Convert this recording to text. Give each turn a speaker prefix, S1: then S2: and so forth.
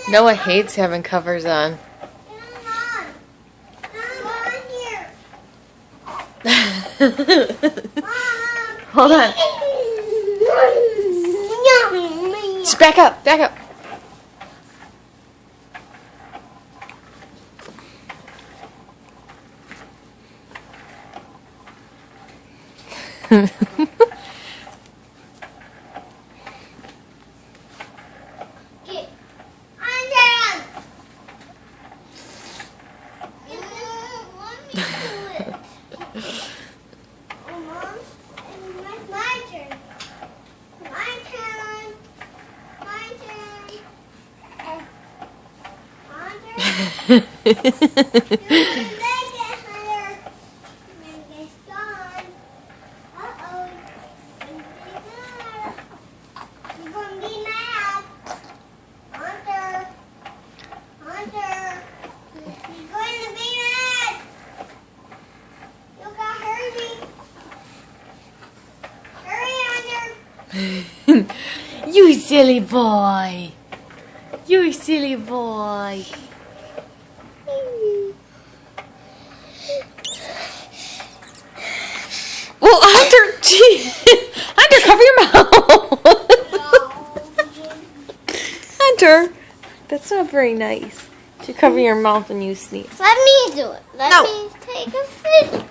S1: Noah hates having covers on. Hold on. Just back up, back up. You silly boy. You silly boy. Well, Hunter, gee, Hunter, cover your mouth. Hunter, that's not very nice. You cover your mouth when you sneeze.
S2: Let me do it. Let me take a fish.